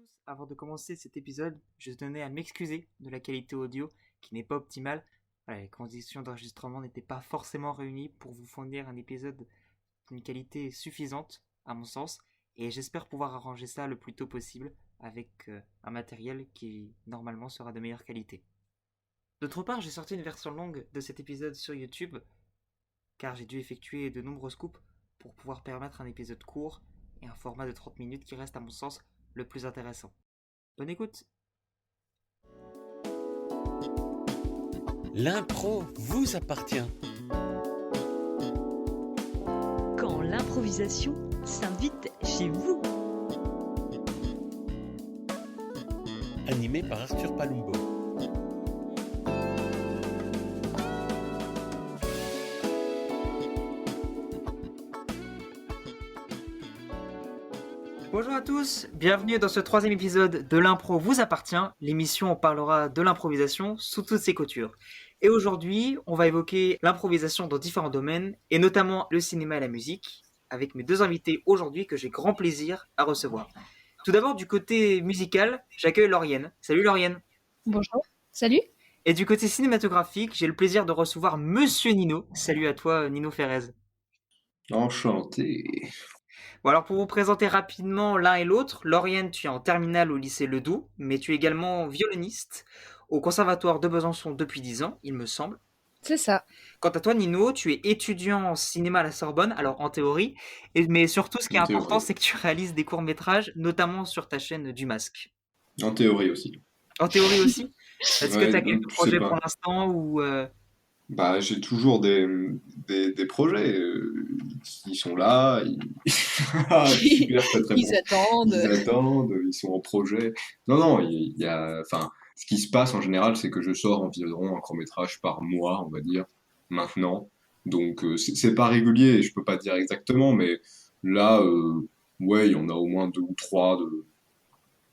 tous, avant de commencer cet épisode, je tenais à m'excuser de la qualité audio qui n'est pas optimale. Voilà, les conditions d'enregistrement n'étaient pas forcément réunies pour vous fournir un épisode d'une qualité suffisante, à mon sens, et j'espère pouvoir arranger ça le plus tôt possible avec un matériel qui normalement sera de meilleure qualité. D'autre part, j'ai sorti une version longue de cet épisode sur YouTube, car j'ai dû effectuer de nombreuses coupes pour pouvoir permettre un épisode court et un format de 30 minutes qui reste à mon sens le plus intéressant. Bonne écoute. L'impro vous appartient. Quand l'improvisation s'invite chez vous. Animé par Arthur Palumbo. Bonjour à tous, bienvenue dans ce troisième épisode de L'impro vous appartient, l'émission où on parlera de l'improvisation sous toutes ses coutures. Et aujourd'hui, on va évoquer l'improvisation dans différents domaines, et notamment le cinéma et la musique, avec mes deux invités aujourd'hui que j'ai grand plaisir à recevoir. Tout d'abord, du côté musical, j'accueille Lauriane. Salut Lauriane. Bonjour, salut. Et du côté cinématographique, j'ai le plaisir de recevoir Monsieur Nino. Salut à toi, Nino Ferrez. Enchanté. Bon, alors pour vous présenter rapidement l'un et l'autre, Lauriane, tu es en terminale au lycée Ledoux, mais tu es également violoniste au Conservatoire de Besançon depuis 10 ans, il me semble. C'est ça. Quant à toi, Nino, tu es étudiant en cinéma à la Sorbonne, alors en théorie, mais surtout ce qui est En important, théorie. c'est que tu réalises des courts-métrages, notamment sur ta chaîne du Masque. En théorie aussi. En théorie aussi? Est-ce que tu as quelques Je sais projets pour pas. l'instant ou Bah, j'ai toujours des projets. Ils sont là. Ah, super, très très Ils bon. attendent. Ils attendent, ils sont en projet. Non, non, il y a. Enfin, ce qui se passe en général, c'est que je sors environ un court-métrage par mois, on va dire, maintenant. Donc, c'est pas régulier, je peux pas dire exactement, mais là, ouais, il y en a au moins deux ou trois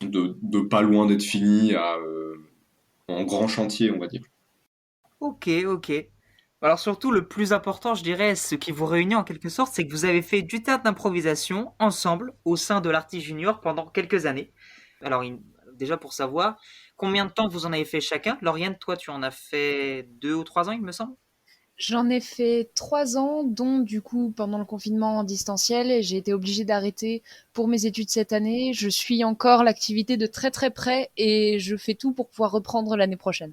de pas loin d'être finis en grand chantier, on va dire. Ok, ok. Alors surtout, le plus important, je dirais, ce qui vous réunit en quelque sorte, c'est que vous avez fait du théâtre d'improvisation ensemble au sein de l'Artis Junior pendant quelques années. Alors déjà pour savoir, combien de temps vous en avez fait chacun? Lauriane, toi, tu en as fait 2 ou 3 ans, il me semble? J'en ai fait 3 ans, dont du coup pendant le confinement en distanciel, j'ai été obligée d'arrêter pour mes études cette année. Je suis encore l'activité de très très près et je fais tout pour pouvoir reprendre l'année prochaine.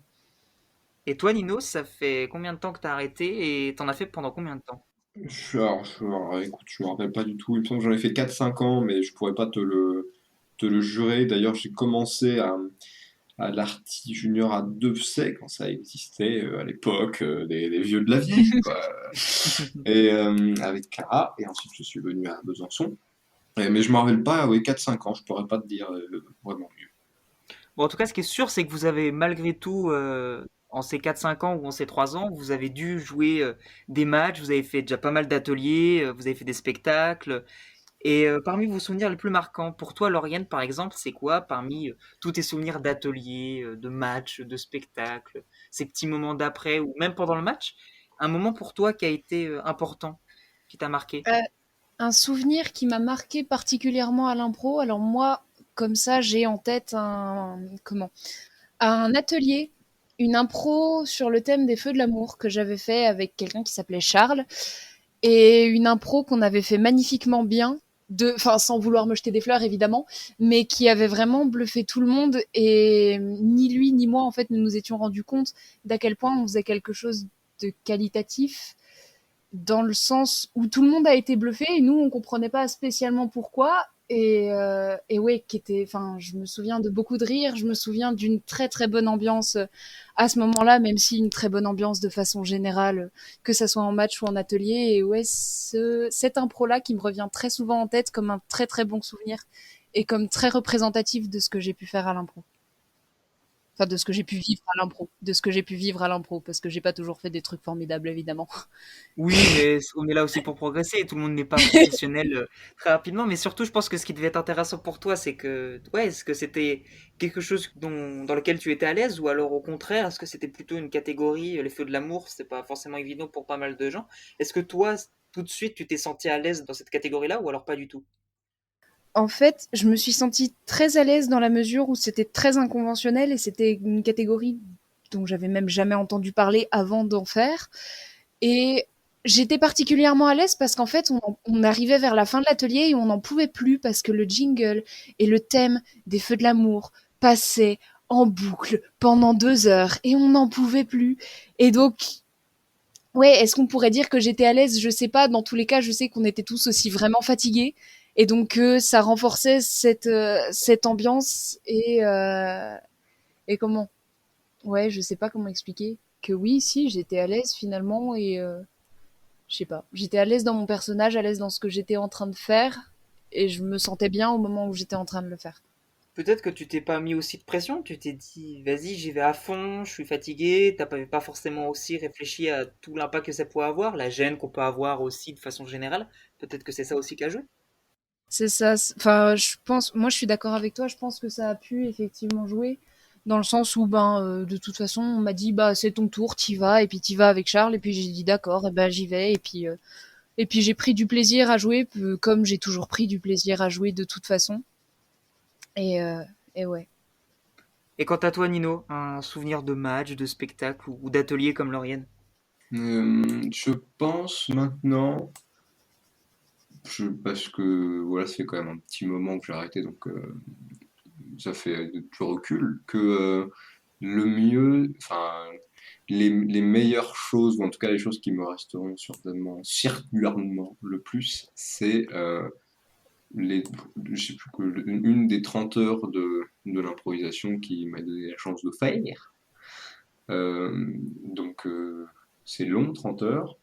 Et toi, Nino, ça fait combien de temps que t'as arrêté et t'en as fait pendant combien de temps? Écoute, je me rappelle pas du tout. Il me semble que j'en ai fait 4 5 ans, mais je pourrais pas te le jurer. D'ailleurs, j'ai commencé à l'Arty Junior à Devsey, quand ça existait à l'époque, des vieux de la vieille, quoi. Et avec Clara, et ensuite je suis venu à Besançon. Mais je me rappelle pas, oui, 4 5 ans, je pourrais pas te dire vraiment mieux. Bon, en tout cas, ce qui est sûr, c'est que vous avez malgré tout, en ces 4 5 ans ou en ces 3 ans, vous avez dû jouer des matchs, vous avez fait déjà pas mal d'ateliers, vous avez fait des spectacles. Et parmi vos souvenirs les plus marquants, pour toi, Lauriane, par exemple, c'est quoi parmi tous tes souvenirs d'ateliers, de matchs, de spectacles, ces petits moments d'après ou même pendant le match, un moment pour toi qui a été important, qui t'a marqué? Euh, un souvenir qui m'a marqué particulièrement à l'impro. Alors moi, comme ça, j'ai en tête un atelier, une impro sur le thème des feux de l'amour que j'avais fait avec quelqu'un qui s'appelait Charles, et une impro qu'on avait fait magnifiquement bien, enfin sans vouloir me jeter des fleurs évidemment, mais qui avait vraiment bluffé tout le monde, et ni lui ni moi en fait ne nous étions rendus compte d'à quel point on faisait quelque chose de qualitatif, dans le sens où tout le monde a été bluffé et nous on comprenait pas spécialement pourquoi. Et ouais, enfin, je me souviens de beaucoup de rires, je me souviens d'une très très bonne ambiance à ce moment-là, même si une très bonne ambiance de façon générale, que ça soit en match ou en atelier. Et ouais, cette impro-là qui me revient très souvent en tête comme un très très bon souvenir et comme très représentatif de ce que j'ai pu faire à l'impro. Enfin, de ce que j'ai pu vivre à l'impro. De ce que j'ai pu vivre à l'impro, parce que j'ai pas toujours fait des trucs formidables, évidemment. Oui, mais on est là aussi pour progresser. Tout le monde n'est pas professionnel très rapidement. Mais surtout, je pense que ce qui devait être intéressant pour toi, c'est que, ouais, est-ce que c'était quelque chose dans lequel tu étais à l'aise, ou alors au contraire, est-ce que c'était plutôt une catégorie, les feux de l'amour, c'était pas forcément évident pour pas mal de gens. Est-ce que toi, tout de suite, tu t'es senti à l'aise dans cette catégorie-là, ou alors pas du tout? En fait, je me suis sentie très à l'aise dans la mesure où c'était très inconventionnel et c'était une catégorie dont j'avais même jamais entendu parler avant d'en faire. Et j'étais particulièrement à l'aise parce qu'en fait, on arrivait vers la fin de l'atelier et on n'en pouvait plus parce que le jingle et le thème des Feux de l'amour passaient en boucle pendant 2 heures et on n'en pouvait plus. Et donc, ouais, est-ce qu'on pourrait dire que j'étais à l'aise? Je sais pas. Dans tous les cas, je sais qu'on était tous aussi vraiment fatigués. Et donc, ça renforçait cette ambiance et comment? Ouais, je sais pas comment expliquer. Que oui, si, j'étais à l'aise finalement et je sais pas. J'étais à l'aise dans mon personnage, à l'aise dans ce que j'étais en train de faire et je me sentais bien au moment où j'étais en train de le faire. Peut-être que tu t'es pas mis aussi de pression, tu t'es dit, vas-y, j'y vais à fond, je suis fatigué, pas forcément aussi réfléchi à tout l'impact que ça pouvait avoir, la gêne qu'on peut avoir aussi de façon générale. Peut-être que c'est ça aussi qui a joué. C'est ça. Enfin, je pense, moi, je suis d'accord avec toi. Je pense que ça a pu effectivement jouer dans le sens où, ben, de toute façon, on m'a dit, bah, c'est ton tour, t'y vas, et puis t'y vas avec Charles, et puis j'ai dit d'accord, et ben, j'y vais, et puis j'ai pris du plaisir à jouer, comme j'ai toujours pris du plaisir à jouer de toute façon. Et, euh, et ouais. Et quant à toi, Nino, un souvenir de match, de spectacle ou d'atelier comme Lauriane? Je pense maintenant, parce que voilà, c'est quand même un petit moment que j'ai arrêté, donc ça fait du recul, que le mieux, enfin, les meilleures choses, ou en tout cas les choses qui me resteront certainement, circulairement le plus, c'est les, je sais plus une des 30 heures de l'improvisation qui m'a donné la chance de faire. Donc c'est long, 30 heures.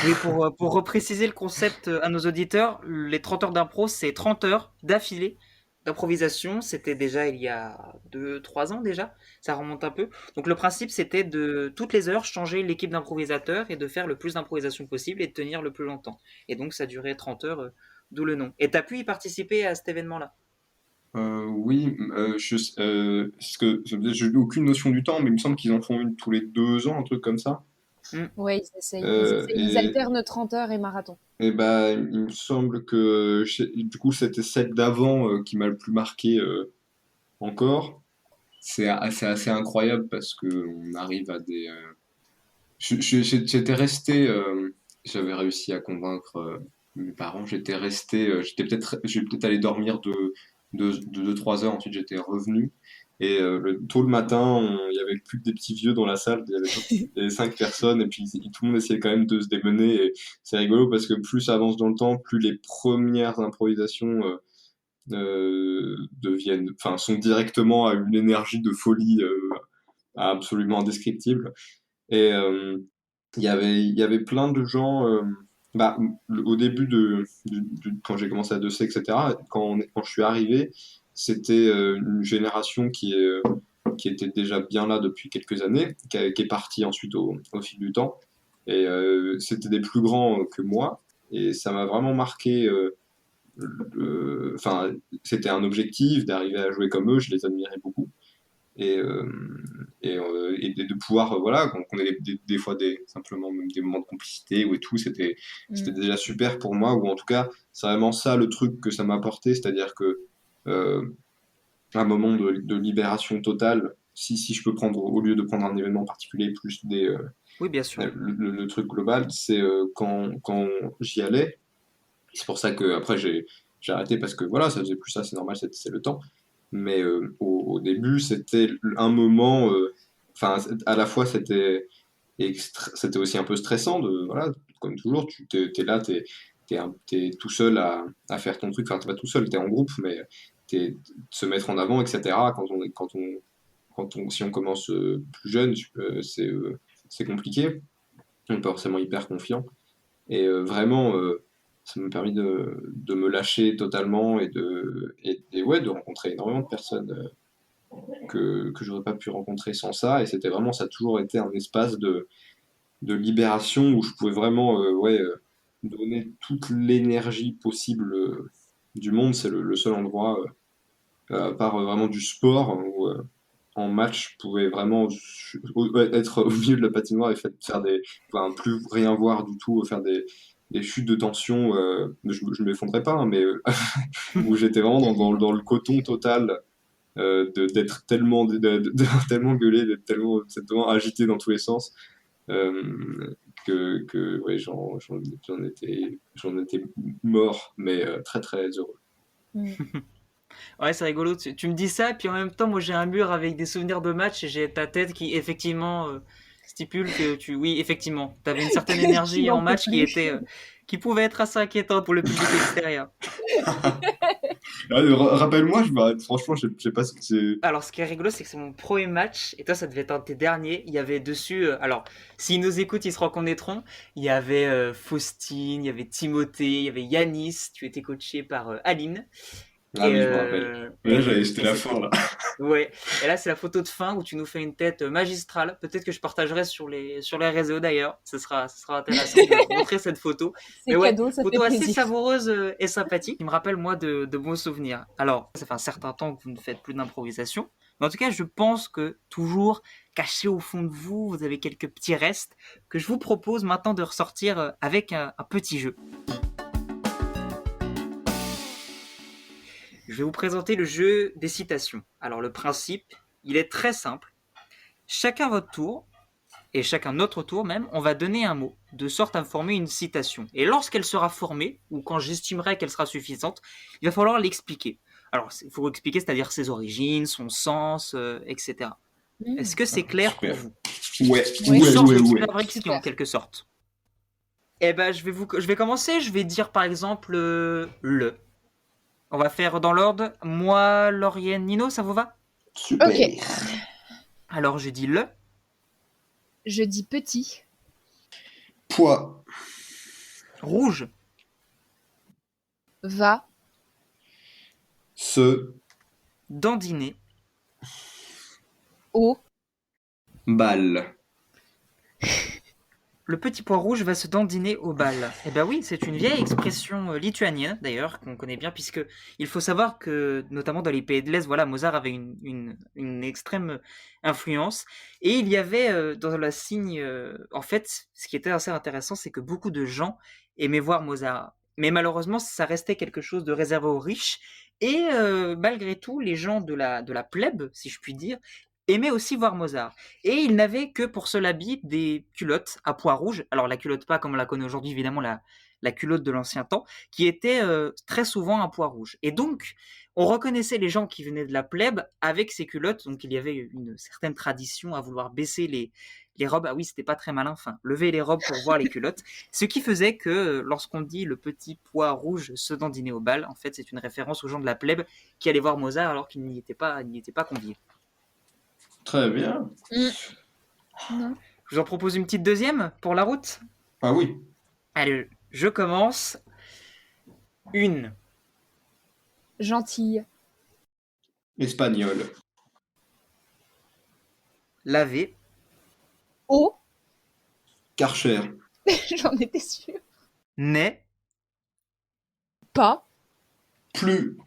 Oui, pour repréciser le concept à nos auditeurs, les 30 heures d'impro, c'est 30 heures d'affilée d'improvisation. C'était déjà il y a 2, 3 ans déjà, ça remonte un peu. Donc le principe, c'était de toutes les heures changer l'équipe d'improvisateurs et de faire le plus d'improvisation possible et de tenir le plus longtemps. Et donc ça durait 30 heures, d'où le nom. Et tu as pu y participer à cet événement-là? Oui, parce que j'ai aucune notion du temps, mais il me semble qu'ils en font une tous les 2 ans, un truc comme ça. Hmm. Ouais, ils essayent. Euh, Ils et, alternent 30 heures et marathon. et bah, il me semble que du coup, c'était celle d'avant qui m'a le plus marqué encore. C'est assez incroyable parce que on arrive à des. J'étais resté, j'avais réussi à convaincre mes parents. Je vais peut-être allé dormir de 2, 3 heures. Ensuite, j'étais revenu. Et tôt le matin, il y avait plus que des petits vieux dans la salle. Il y avait 5 personnes et puis tout le monde essayait quand même de se démener. Et c'est rigolo parce que plus ça avance dans le temps, plus les premières improvisations enfin, sont directement à une énergie de folie absolument indescriptible. Et il y avait plein de gens. Bah, au début quand j'ai commencé à 2C, etc., quand je suis arrivé, c'était une génération qui était déjà bien là depuis quelques années, qui est partie ensuite au fil du temps. Et c'était des plus grands que moi. Et ça m'a vraiment marqué. Enfin, c'était un objectif d'arriver à jouer comme eux, je les admirais beaucoup et, et de pouvoir voilà qu'on ait des fois simplement même des moments de complicité ou et tout c'était Mm. déjà super pour moi ou en tout cas c'est vraiment ça le truc que ça m'a apporté, c'est-à-dire que euh, un moment de libération totale si je peux prendre au lieu de prendre un événement particulier plus Oui, bien sûr. le truc global c'est quand j'y allais. C'est pour ça que après j'ai arrêté parce que voilà ça faisait plus ça, c'est normal, c'est le temps, mais au début, c'était un moment. Enfin, à la fois, c'était aussi un peu stressant de voilà, comme toujours, t'es là, t'es tout seul à faire ton truc. Enfin, t'es pas tout seul, t'es en groupe, mais se mettre en avant, etc. Si on commence plus jeune, c'est compliqué. On n'est pas forcément hyper confiant. Et vraiment, ça m'a permis de me lâcher totalement et ouais, de rencontrer énormément de personnes que j'aurais pas pu rencontrer sans ça. Et c'était vraiment, ça a toujours été un espace de libération où je pouvais vraiment ouais, donner toute l'énergie possible du monde. C'est le seul endroit, à part vraiment du sport, où en match, je pouvais vraiment être au milieu de la patinoire et faire enfin, plus rien voir du tout, faire des chutes de tension, je m'effondrais pas, hein, mais où j'étais vraiment dans le coton total, d'être tellement, tellement gueulé, d'être tellement agité dans tous les sens, ouais, j'en étais mort, mais très très heureux. Ouais, c'est rigolo. Tu me dis ça, puis en même temps, moi j'ai un mur avec des souvenirs de match et j'ai ta tête qui effectivement stipule que oui, effectivement, t'avais une certaine Tu énergie n'en en peux match plus. qui pouvait être assez inquiétante pour le public extérieur. Rappelle-moi, franchement, je sais pas si c'est. Alors, ce qui est rigolo, c'est que c'est mon premier match, et toi, ça devait être un de tes derniers. Il y avait dessus, alors, s'ils nous écoutent, ils se reconnaîtront. Il y avait Faustine, il y avait Timothée, il y avait Yanis. Tu étais coaché par Aline. Ah oui, je me rappelle. Là, c'était la fin, là. Ouais. Et là, c'est la photo de fin où tu nous fais une tête magistrale. Peut-être que je partagerai sur les réseaux d'ailleurs. Ce sera intéressant de montrer cette photo. C'est Mais ouais, cadeau, ça fait photo assez plaisir. savoureuse et sympathique. Qui me rappelle, moi, de bons souvenirs. Alors, ça fait un certain temps que vous ne faites plus d'improvisation. Mais en tout cas, je pense que toujours caché au fond de vous, vous avez quelques petits restes que je vous propose maintenant de ressortir avec un petit jeu. Je vais vous présenter le jeu des citations. Alors le principe, il est très simple. Chacun votre tour, et chacun notre tour même, on va donner un mot, de sorte à former une citation. Et lorsqu'elle sera formée, ou quand j'estimerai qu'elle sera suffisante, il va falloir l'expliquer. Alors il faut expliquer, c'est-à-dire ses origines, son sens, etc. Est-ce que c'est clair Super. pour vous? Ouais, Oui. Une sorte de ouais. Super Brexit en quelque sorte. Eh ben je vais commencer, je vais dire par exemple le. On va faire dans l'ordre. Moi, Lauriane, Nino, ça vous va? Super. Ok. Alors, je dis le. Je dis petit, Poids, Rouge. va, se, Dandiner. haut, balle. Le petit pois rouge va se dandiner au bal. Eh ben oui, c'est une vieille expression lituanienne, d'ailleurs, qu'on connaît bien, puisque il faut savoir que, notamment dans les pays de l'Est, voilà, Mozart avait une extrême influence. Et il y avait dans la signe... en fait, ce qui était assez intéressant, c'est que beaucoup de gens aimaient voir Mozart. Mais malheureusement, ça restait quelque chose de réservé aux riches. Et malgré tout, les gens de la plèbe, si je puis dire, aimaient aussi voir Mozart. Et il n'avait que pour seul habit des culottes à pois rouges. Alors la culotte pas comme on la connaît aujourd'hui, évidemment la culotte de l'ancien temps, qui était très souvent à pois rouge. Et donc, on reconnaissait les gens qui venaient de la plèbe avec ces culottes. Donc il y avait une certaine tradition à vouloir baisser les robes. Ah oui, c'était pas très malin, enfin, lever les robes pour voir les culottes. Ce qui faisait que lorsqu'on dit le petit pois rouge se dandiner au bal, en fait, c'est une référence aux gens de la plèbe qui allaient voir Mozart alors qu'ils n'y étaient pas conviés. Très bien. non. Je vous en propose une petite deuxième pour la route. Ah oui. Allez, je commence. Une. Gentille, Espagnol. Laver. haut, Karcher. j'en étais sûre. Nez. Pas, Plus.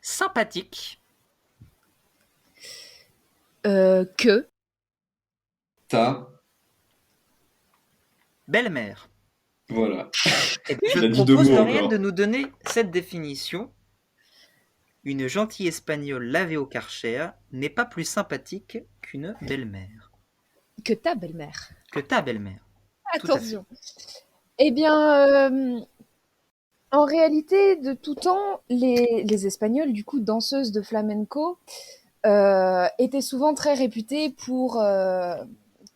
Sympathique. que, Ta. Belle-mère. Voilà. Je Il a te dit deux propose, mots Lauriane, encore. de nous donner cette définition. Une gentille espagnole lavée au Karcher n'est pas plus sympathique qu'une belle-mère. que ta belle-mère. Que ta belle-mère. Tout à fait. Attention. Eh bien, en réalité, de tout temps, les Espagnols, du coup, danseuses de flamenco, étaient souvent très réputées pour,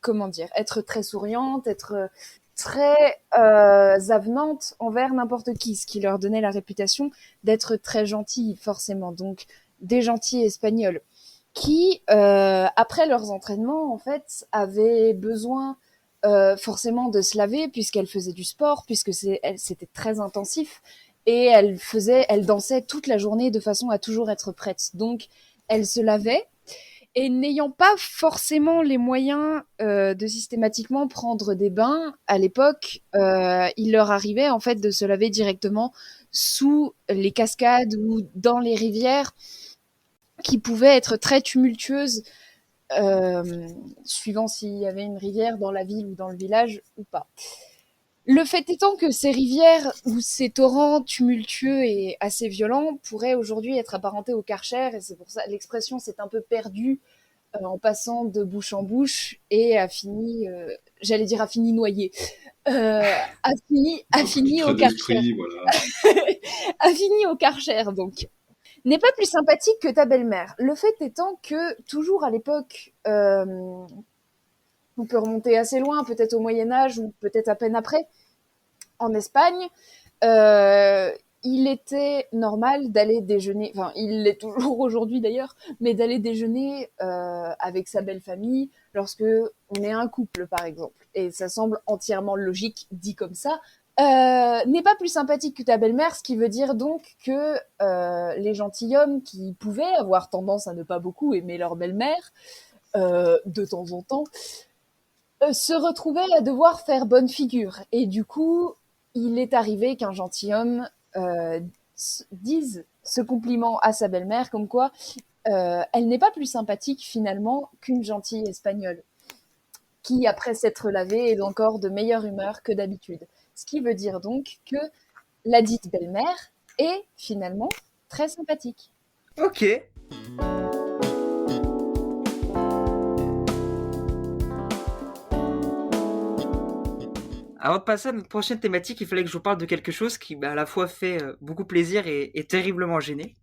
comment dire, être très souriantes, être très avenantes envers n'importe qui, ce qui leur donnait la réputation d'être très gentilles, forcément. Donc, des gentils Espagnols qui, après leurs entraînements, en fait, avaient besoin forcément de se laver puisqu'elle faisait du sport, puisque c'était très intensif et elle dansait toute la journée de façon à toujours être prête. Donc elle se lavait et n'ayant pas forcément les moyens de systématiquement prendre des bains à l'époque, il leur arrivait en fait de se laver directement sous les cascades ou dans les rivières qui pouvaient être très tumultueuses suivant s'il y avait une rivière dans la ville ou dans le village ou pas. Le fait étant que ces rivières ou ces torrents tumultueux et assez violents pourraient aujourd'hui être apparentés au Karcher, et c'est pour ça l'expression s'est un peu perdue en passant de bouche en bouche et j'allais dire a fini noyé, a fini Trait au Karcher. d'esprit, voilà. A fini au Karcher, donc. N'est pas plus sympathique que ta belle-mère. Le fait étant que, toujours à l'époque, on peut remonter assez loin, peut-être au Moyen-Âge ou peut-être à peine après, en Espagne, il était normal d'aller déjeuner, enfin, il l'est toujours aujourd'hui d'ailleurs, mais d'aller déjeuner avec sa belle famille lorsque on est un couple, par exemple. Et ça semble entièrement logique, dit comme ça. N'est pas plus sympathique que ta belle-mère, ce qui veut dire donc que les gentilshommes qui pouvaient avoir tendance à ne pas beaucoup aimer leur belle-mère, de temps en temps, se retrouvaient à devoir faire bonne figure. Et du coup, il est arrivé qu'un gentilhomme dise ce compliment à sa belle-mère, comme quoi elle n'est pas plus sympathique finalement qu'une gentille espagnole, qui après s'être lavée est encore de meilleure humeur que d'habitude. Ce qui veut dire donc que la dite belle-mère est finalement très sympathique. Ok. Avant de passer à notre prochaine thématique, il fallait que je vous parle de quelque chose qui m'a à la fois fait beaucoup plaisir et terriblement gêné.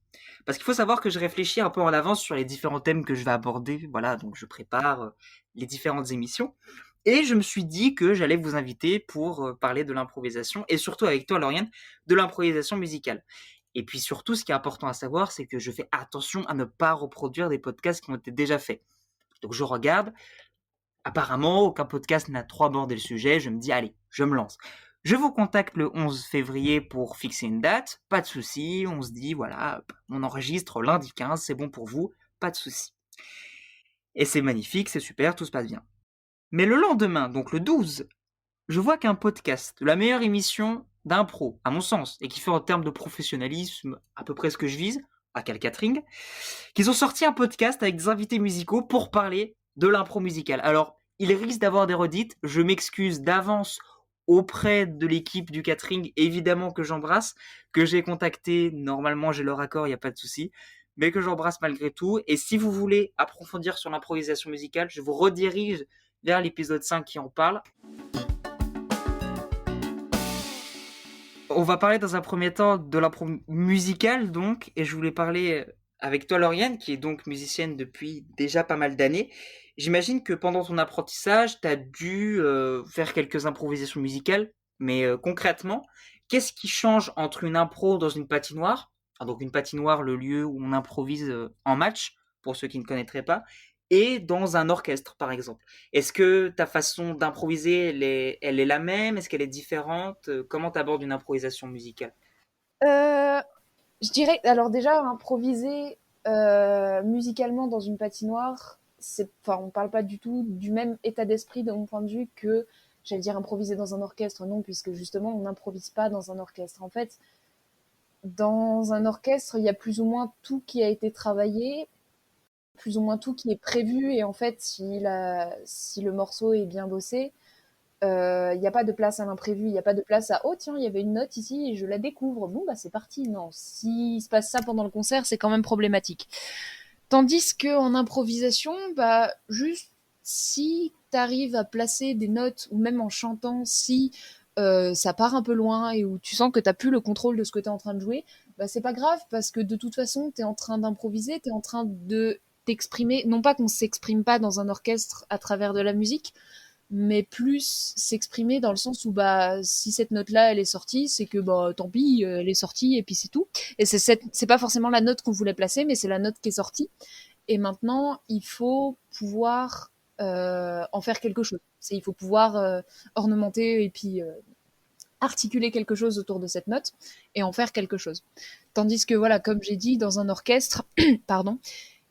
Parce qu'il faut savoir que je réfléchis un peu en avance sur les différents thèmes que je vais aborder. Voilà, donc je prépare les différentes émissions. Et je me suis dit que j'allais vous inviter pour parler de l'improvisation, et surtout avec toi, Lauriane, de l'improvisation musicale. Et puis surtout, ce qui est important à savoir, c'est que je fais attention à ne pas reproduire des podcasts qui ont été déjà faits. Donc je regarde, apparemment, aucun podcast n'a trop abordé le sujet, je me dis, allez, je me lance. Je vous contacte le 11 février pour fixer une date, pas de souci, on se dit, voilà, on enregistre lundi 15, c'est bon pour vous, pas de souci. Et c'est magnifique, c'est super, tout se passe bien. Mais le lendemain, donc le 12, je vois qu'un podcast de la meilleure émission d'impro, à mon sens, et qui fait en termes de professionnalisme à peu près ce que je vise, à Cal Catering, qu'ils ont sorti un podcast avec des invités musicaux pour parler de l'impro musicale. Alors, il risque d'avoir des redites, je m'excuse d'avance auprès de l'équipe du catering, évidemment que j'embrasse, que j'ai contacté, normalement j'ai leur accord, il n'y a pas de souci, mais que j'embrasse malgré tout. Et si vous voulez approfondir sur l'improvisation musicale, je vous redirige vers l'épisode 5 qui en parle. On va parler dans un premier temps de l'impro musicale, donc, et je voulais parler avec toi, Lauriane, qui est donc musicienne depuis déjà pas mal d'années. J'imagine que pendant ton apprentissage, tu as dû faire quelques improvisations musicales, mais concrètement, qu'est-ce qui change entre une impro dans une patinoire, donc une patinoire, le lieu où on improvise en match, pour ceux qui ne connaîtraient pas, et dans un orchestre, par exemple? Est-ce que ta façon d'improviser, elle est la même? Est-ce qu'elle est différente? Comment tu abordes une improvisation musicale? Je dirais, alors déjà, improviser musicalement dans une patinoire, enfin, on parle pas du tout du même état d'esprit de mon point de vue que, j'allais dire, improviser dans un orchestre, non, puisque justement, on n'improvise pas dans un orchestre. En fait, dans un orchestre, il y a plus ou moins tout qui a été travaillé, plus ou moins tout qui est prévu, et en fait, si le morceau est bien bossé, il n'y a pas de place à l'imprévu, il n'y a pas de place à oh tiens, il y avait une note ici et je la découvre. Bon, bah c'est parti. Non, s'il se passe ça pendant le concert, c'est quand même problématique. Tandis qu'en improvisation, bah juste si tu arrives à placer des notes, ou même en chantant, si ça part un peu loin et où tu sens que tu n'as plus le contrôle de ce que tu es en train de jouer, bah c'est pas grave parce que de toute façon, tu es en train d'improviser, tu es en train de t'exprimer. Non pas qu'on s'exprime pas dans un orchestre à travers de la musique, mais plus s'exprimer dans le sens où bah si cette note là elle est sortie, c'est que bah tant pis, elle est sortie et puis c'est tout. Et c'est pas forcément la note qu'on voulait placer, mais c'est la note qui est sortie. Et maintenant il faut pouvoir en faire quelque chose. Il faut pouvoir ornementer et puis articuler quelque chose autour de cette note et en faire quelque chose. Tandis que voilà, comme j'ai dit, dans un orchestre, pardon,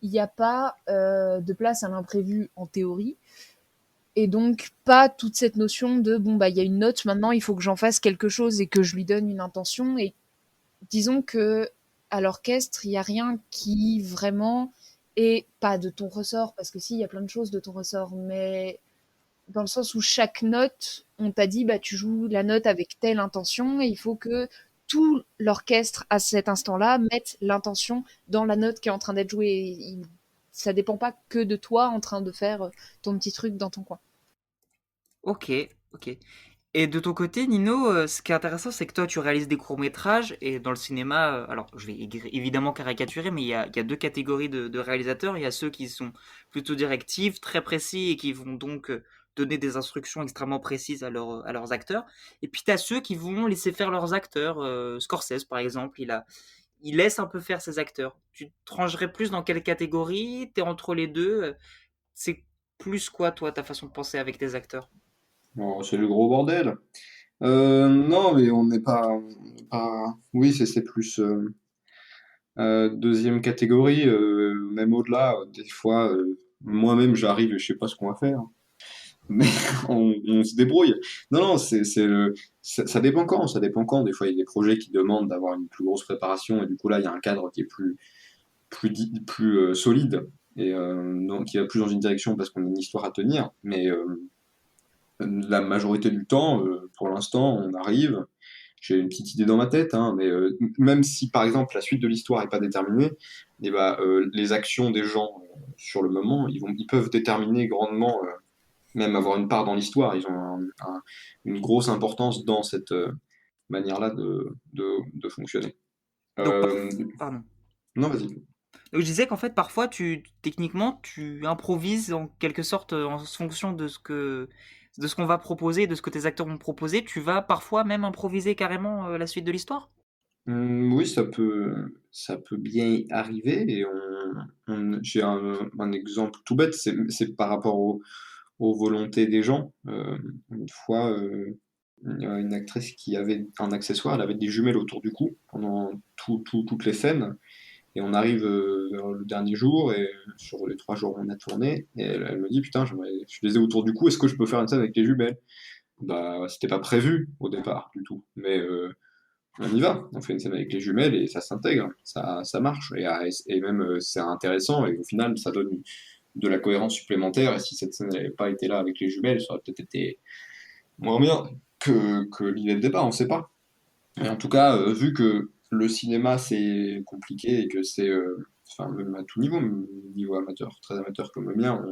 il n'y a pas de place à l'imprévu en théorie. Et donc, pas toute cette notion de, bon, bah, il y a une note, maintenant, il faut que j'en fasse quelque chose et que je lui donne une intention. Et disons que à l'orchestre, il n'y a rien qui vraiment et pas de ton ressort, parce que si, il y a plein de choses de ton ressort, mais dans le sens où chaque note, on t'a dit, bah, tu joues la note avec telle intention, et il faut que tout l'orchestre, à cet instant-là, mette l'intention dans la note qui est en train d'être jouée. Ça dépend pas que de toi en train de faire ton petit truc dans ton coin. Ok, ok. Et de ton côté, Nino, ce qui est intéressant, c'est que toi, tu réalises des courts-métrages, et dans le cinéma, alors je vais évidemment caricaturer, mais il y a deux catégories de réalisateurs. Il y a ceux qui sont plutôt directifs, très précis, et qui vont donc donner des instructions extrêmement précises à leurs acteurs. Et puis tu as ceux qui vont laisser faire leurs acteurs. Scorsese, par exemple, il laisse un peu faire ses acteurs. Tu te rangerais plus dans quelle catégorie? T'es entre les deux? C'est plus quoi, toi, ta façon de penser avec tes acteurs? Bon, c'est le gros bordel. Non, mais Oui, c'est plus deuxième catégorie, même au-delà. Des fois, moi-même, j'arrive et je sais pas ce qu'on va faire. Mais on se débrouille. Non, non, ça dépend quand. Ça dépend quand. Des fois, il y a des projets qui demandent d'avoir une plus grosse préparation et du coup, là, il y a un cadre qui est plus solide et donc qui va plus dans une direction parce qu'on a une histoire à tenir. Mais la majorité du temps, pour l'instant, on arrive. J'ai une petite idée dans ma tête, hein, mais même si par exemple la suite de l'histoire n'est pas déterminée, et bah, les actions des gens sur le moment, ils peuvent déterminer grandement, même avoir une part dans l'histoire. Ils ont une grosse importance dans cette manière-là de fonctionner. Donc, Euh, pardon. non, vas-y. Donc, je disais qu'en fait, parfois, techniquement, tu improvises en quelque sorte en fonction de ce qu'on va proposer, de ce que tes acteurs vont proposer. Tu vas parfois même improviser carrément la suite de l'histoire. Oui, ça peut bien arriver. Et j'ai un exemple tout bête, c'est par rapport aux volontés des gens. Une fois, il y a une actrice qui avait un accessoire, elle avait des jumelles autour du cou pendant toutes les scènes. Et on arrive vers le dernier jour, et sur les 3 jours où on a tourné, et elle me dit, putain, je les ai autour du cou, est-ce que je peux faire une scène avec les jumelles? Bah, c'était pas prévu au départ du tout. Mais on y va, on fait une scène avec les jumelles et ça s'intègre, ça marche. Et même c'est intéressant, et au final, ça donne de la cohérence supplémentaire. Et si cette scène n'avait pas été là avec les jumelles, ça aurait peut-être été moins bien que l'idée de départ, on sait pas. Et en tout cas, vu que le cinéma c'est compliqué et que enfin même à tout niveau, même niveau amateur, très amateur comme le mien,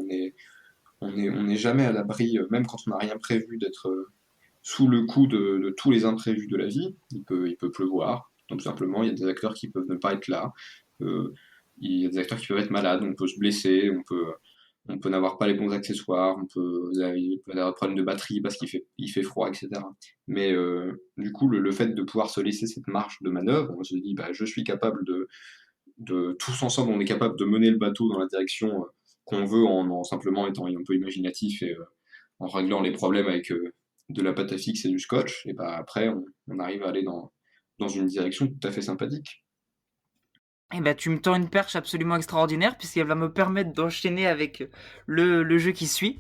on est jamais à l'abri, même quand on n'a rien prévu, d'être sous le coup de tous les imprévus de la vie. Il peut pleuvoir, donc tout simplement. Il y a des acteurs qui peuvent ne pas être là. Euh, il y a des acteurs qui peuvent être malades, on peut se blesser, on peut n'avoir pas les bons accessoires, il peut y avoir des problèmes de batterie parce il fait froid, etc. Mais du coup, le fait de pouvoir se laisser cette marge de manœuvre, on se dit, bah, je suis capable de tous ensemble, on est capable de mener le bateau dans la direction qu'on veut en simplement étant un peu imaginatif et en réglant les problèmes avec de la pâte à fixe et du scotch. Et bah après, on arrive à aller dans une direction tout à fait sympathique. Et ben, tu me tends une perche absolument extraordinaire puisqu'elle va me permettre d'enchaîner avec le jeu qui suit.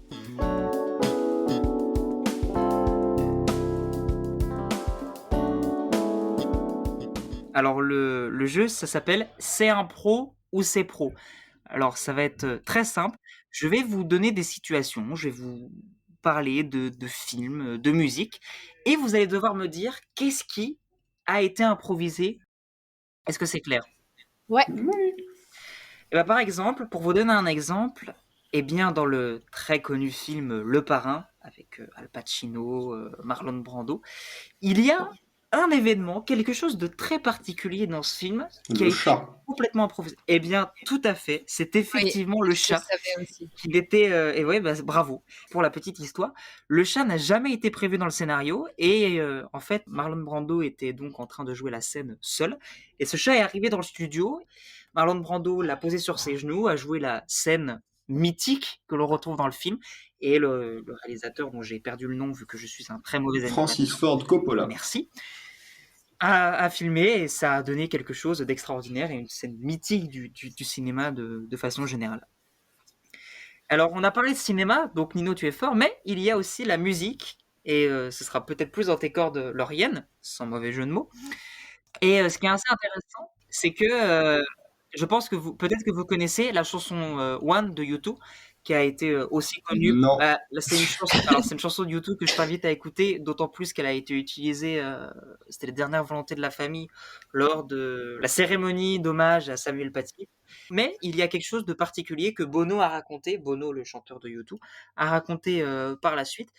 Alors le jeu, ça s'appelle C'est un pro ou c'est pro. Alors ça va être très simple. Je vais vous donner des situations, je vais vous parler de films, de musique, et vous allez devoir me dire qu'est-ce qui a été improvisé. Est-ce que c'est clair? Ouais. Et ben, par exemple, pour vous donner un exemple, eh bien dans le très connu film Le Parrain, avec Al Pacino, Marlon Brando, il y a un événement, quelque chose de très particulier dans ce film qui a Le été chat. complètement improvisé. Eh bien, tout à fait, c'est effectivement le Je chat. savais aussi. Il était, et ouais, bah, bravo pour la petite histoire. Le chat n'a jamais été prévu dans le scénario, et en fait, Marlon Brando était donc en train de jouer la scène seul, et ce chat est arrivé dans le studio. Marlon Brando l'a posé sur ses genoux, a joué la scène mythique que l'on retrouve dans le film, et le réalisateur, dont j'ai perdu le nom vu que je suis un très mauvais Francis animateur, Ford Coppola. merci, a filmé, et ça a donné quelque chose d'extraordinaire et une scène mythique du cinéma de façon générale. Alors, on a parlé de cinéma, donc Nino, tu es fort, mais il y a aussi la musique, et ce sera peut-être plus dans tes cordes, Lauriane, sans mauvais jeu de mots. Et ce qui est assez intéressant, c'est que Je pense que peut-être que vous connaissez la chanson One de U2, qui a été aussi connue. Non. Là, c'est une chanson de U2 que je t'invite à écouter, d'autant plus qu'elle a été utilisée, c'était les dernières volontés de la famille, lors de la cérémonie d'hommage à Samuel Paty. Mais il y a quelque chose de particulier que Bono a raconté, Bono, le chanteur de U2, a raconté par la suite.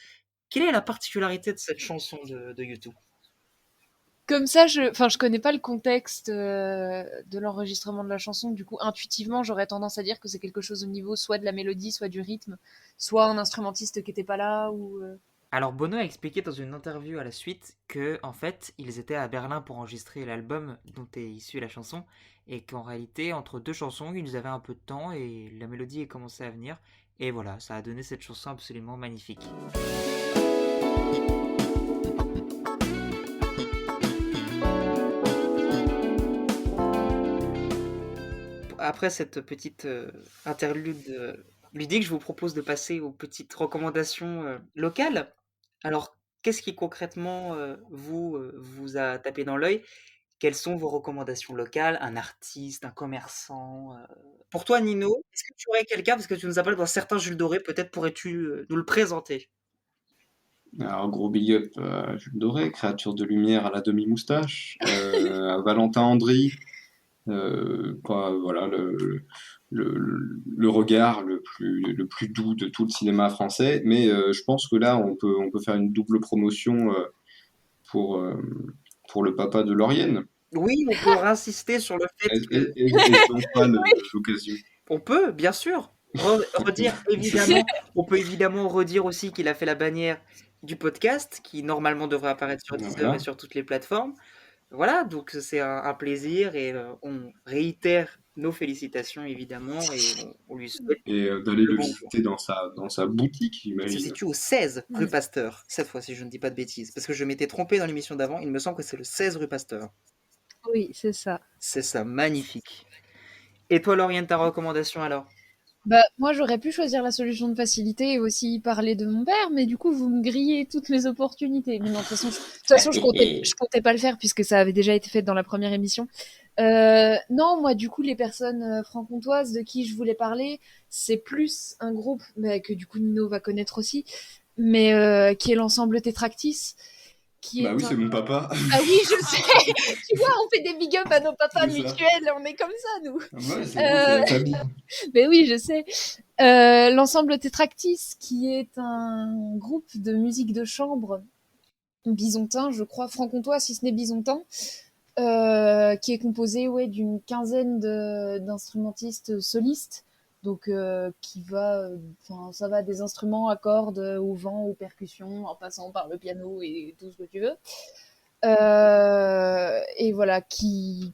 Quelle est la particularité de cette chanson de U2? Comme ça, je connais pas le contexte de l'enregistrement de la chanson. Du coup, intuitivement, j'aurais tendance à dire que c'est quelque chose au niveau soit de la mélodie, soit du rythme, soit un instrumentiste qui était pas là ou. Alors Bono a expliqué dans une interview à la suite que en fait ils étaient à Berlin pour enregistrer l'album dont est issue la chanson et qu'en réalité entre deux chansons ils avaient un peu de temps et la mélodie est commencé à venir et voilà, ça a donné cette chanson absolument magnifique. Après cette petite interlude ludique, je vous propose de passer aux petites recommandations locales. Alors, qu'est-ce qui concrètement vous a tapé dans l'œil? Quelles sont vos recommandations locales? Un artiste, un commerçant? Pour toi, Nino, est-ce que tu aurais quelqu'un, parce que tu nous as parlé d'un certain Jules Doré, peut-être pourrais-tu nous le présenter? Alors, gros big up à Jules Doré, créature de lumière à la demi-moustache, à Valentin Andry, voilà, le regard le plus doux de tout le cinéma français. Mais je pense que là, on peut faire une double promotion pour, euh, pour le papa de Lauriane. Oui, on peut insister sur le fait que... Est-ce donc pas l'occasion? On peut, bien sûr. Redire, évidemment. On peut évidemment redire aussi qu'il a fait la bannière du podcast, qui normalement devrait apparaître sur Deezer Voilà. et sur toutes les plateformes. Voilà, donc c'est un plaisir et on réitère nos félicitations évidemment et on lui souhaite Et d'aller le le bonjour. visiter dans sa boutique, Il se j'imagine. situe au 16 rue Pasteur, cette fois si je ne dis pas de bêtises, parce que je m'étais trompé dans l'émission d'avant, il me semble que c'est le 16 rue Pasteur. Oui, c'est ça. C'est ça, magnifique. Et toi Lauriane, ta recommandation alors? Bah, moi, j'aurais pu choisir la solution de facilité et aussi parler de mon père, mais du coup, vous me grillez toutes mes opportunités. Mais non, de toute façon, je comptais pas le faire puisque ça avait déjà été fait dans la première émission. Non, moi, du coup, les personnes franc-comtoises de qui je voulais parler, c'est plus un groupe que du coup Nino va connaître aussi, mais qui est l'ensemble Tétractis, qui Bah est oui, un... c'est mon papa. Ah oui, je sais. Tu vois, on fait des big up à nos papas C'est ça. mutuels, on est comme ça, nous. Ouais, c'est la famille. Mais oui, je sais. L'ensemble Tétractis, qui est un groupe de musique de chambre bisontin, je crois, franc-comtois, si ce n'est bisontin, qui est composé d'une quinzaine d'instrumentistes solistes. Donc, ça va des instruments à cordes, au vent, aux percussions, en passant par le piano et tout ce que tu veux. Et voilà, qui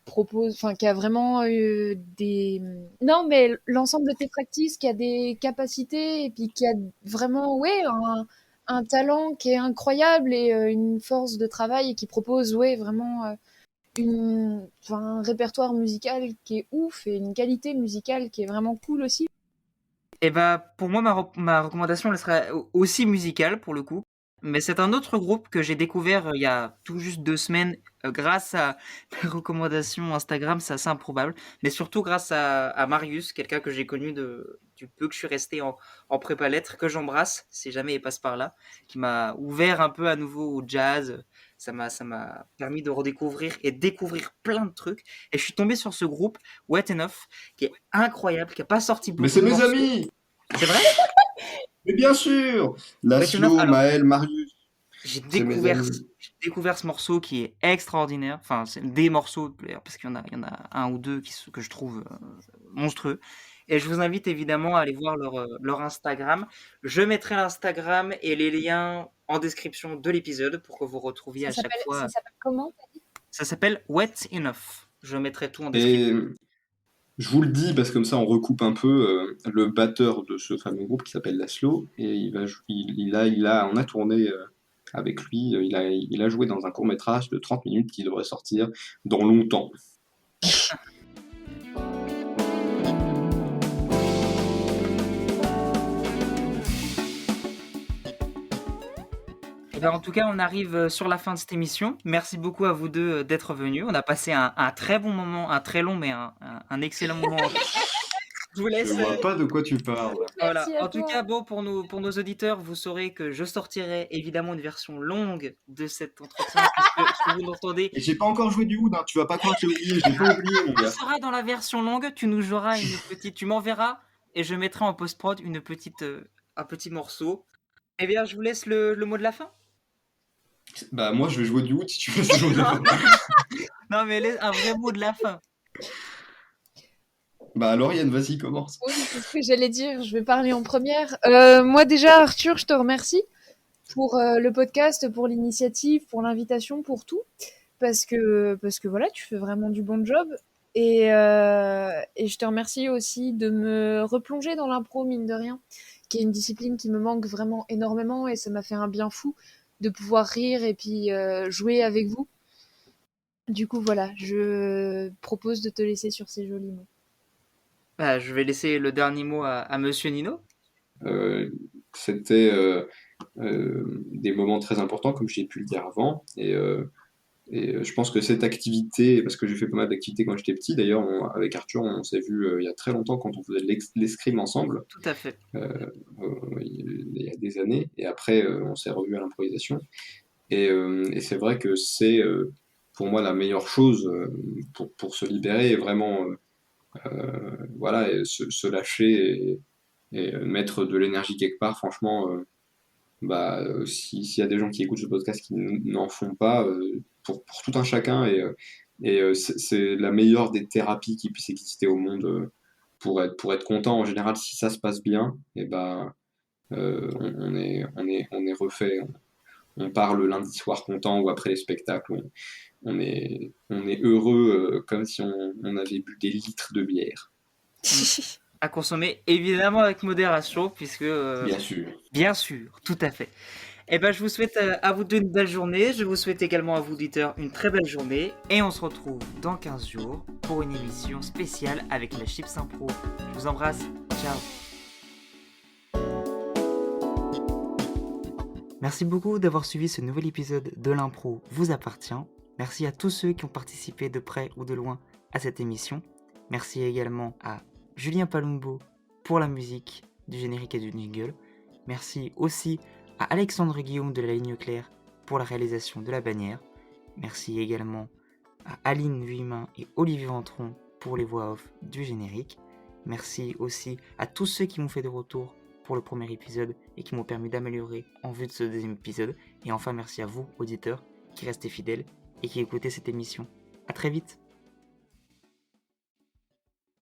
a vraiment des... Non, mais l'ensemble de Tétractis qui a des capacites et puis qui a vraiment, un talent qui est incroyable et une force de travail et qui propose, vraiment un répertoire musical qui est ouf et une qualité musicale qui est vraiment cool aussi. Et bah pour moi ma recommandation elle sera aussi musicale pour le coup. Mais c'est un autre groupe que j'ai découvert il y a tout juste 2 semaines grâce à mes recommandations Instagram, c'est assez improbable. Mais surtout grâce à Marius, quelqu'un que j'ai connu du peu que je suis resté en prépa lettres, que j'embrasse si jamais il passe par là, qui m'a ouvert un peu à nouveau au jazz. Ça m'a permis de redécouvrir et découvrir plein de trucs. Et je suis tombé sur ce groupe, Wet Enough, qui est incroyable, qui n'a pas sorti beaucoup Mais c'est de mes morceaux. amis! C'est vrai? Mais bien sûr! Laszlo, Alors- Maël, Marius. J'ai C'est mes amis. découvert ce morceau qui est extraordinaire. Enfin, c'est des morceaux, d'ailleurs, parce qu'il y en a un ou deux que je trouve monstrueux. Et je vous invite évidemment à aller voir leur Instagram. Je mettrai l'Instagram et les liens en description de l'épisode pour que vous retrouviez à chaque fois. Ça s'appelle comment? Ça s'appelle Wet Enough. Je mettrai tout en Et description. je vous le dis, parce que comme ça on recoupe un peu le batteur de ce fameux groupe qui s'appelle Laszlo, et on a tourné avec lui, il a joué dans un court-métrage de 30 minutes qui devrait sortir dans longtemps. Et ben, en tout cas, on arrive sur la fin de cette émission. Merci beaucoup à vous deux d'être venus. On a passé un très bon moment, un très long, mais un excellent moment. Je vous Je laisse. vois pas de quoi tu parles. Voilà. Merci à En tout toi. cas, bon, pour nos auditeurs, vous saurez que je sortirai évidemment une version longue de cet entretien, puisque ce que vous l'entendez, Et j'ai pas encore joué du oud, hein. Tu vas pas croire que j'ai oublié, je l'ai pas oublié, mon tu gars. seras dans la version longue, tu nous joueras tu m'enverras et je mettrai en post-prod un petit morceau. Eh bien, je vous laisse le mot de la fin. Bah, moi, je vais jouer du oud si tu veux ce jour de fin. Non, mais un vrai mot de la fin. Bah, Lauriane, vas-y, commence. Oui, c'est ce que j'allais dire. Je vais parler en première. Moi, déjà, Arthur, je te remercie pour le podcast, pour l'initiative, pour l'invitation, pour tout. Parce que voilà, tu fais vraiment du bon job. Et je te remercie aussi de me replonger dans l'impro, mine de rien, qui est une discipline qui me manque vraiment énormément. Et ça m'a fait un bien fou de pouvoir rire et puis jouer avec vous. Du coup, voilà, je propose de te laisser sur ces jolis mots. Bah, je vais laisser le dernier mot à Monsieur Nino. C'était des moments très importants, comme j'ai pu le dire avant. Et je pense que cette activité, parce que j'ai fait pas mal d'activités quand j'étais petit, d'ailleurs, avec Arthur, on s'est vu il y a très longtemps quand on faisait de l'escrime ensemble, Tout à fait. il y a des années. Et après, on s'est revu à l'improvisation. Et c'est vrai que c'est pour moi la meilleure chose pour se libérer et vraiment voilà, et se lâcher et mettre de l'énergie quelque part. Franchement, bah, s'il y a des gens qui écoutent ce podcast qui n'en font pas, pour tout un chacun, c'est la meilleure des thérapies qui puisse exister au monde pour être content. En général, si ça se passe bien, et ben, on est refait. On part le lundi soir content ou après les spectacles. On est heureux comme si on avait bu des litres de bière. À consommer évidemment avec modération, puisque Bien sûr. bien sûr, tout à fait. Eh ben, je vous souhaite à vous deux une belle journée. Je vous souhaite également à vous, auditeurs, une très belle journée. Et on se retrouve dans 15 jours pour une émission spéciale avec la Chips Impro. Je vous embrasse. Ciao. Merci beaucoup d'avoir suivi ce nouvel épisode de l'Impro vous appartient. Merci à tous ceux qui ont participé de près ou de loin à cette émission. Merci également à Julien Palumbo pour la musique du générique et du jingle. Merci aussi à Alexandre Guillaume de la Ligne Claire pour la réalisation de la bannière. Merci également à Aline Vuillemin et Olivier Ventron pour les voix off du générique. Merci aussi à tous ceux qui m'ont fait des retours pour le premier épisode et qui m'ont permis d'améliorer en vue de ce deuxième épisode. Et enfin, merci à vous, auditeurs, qui restez fidèles et qui écoutez cette émission. À très vite.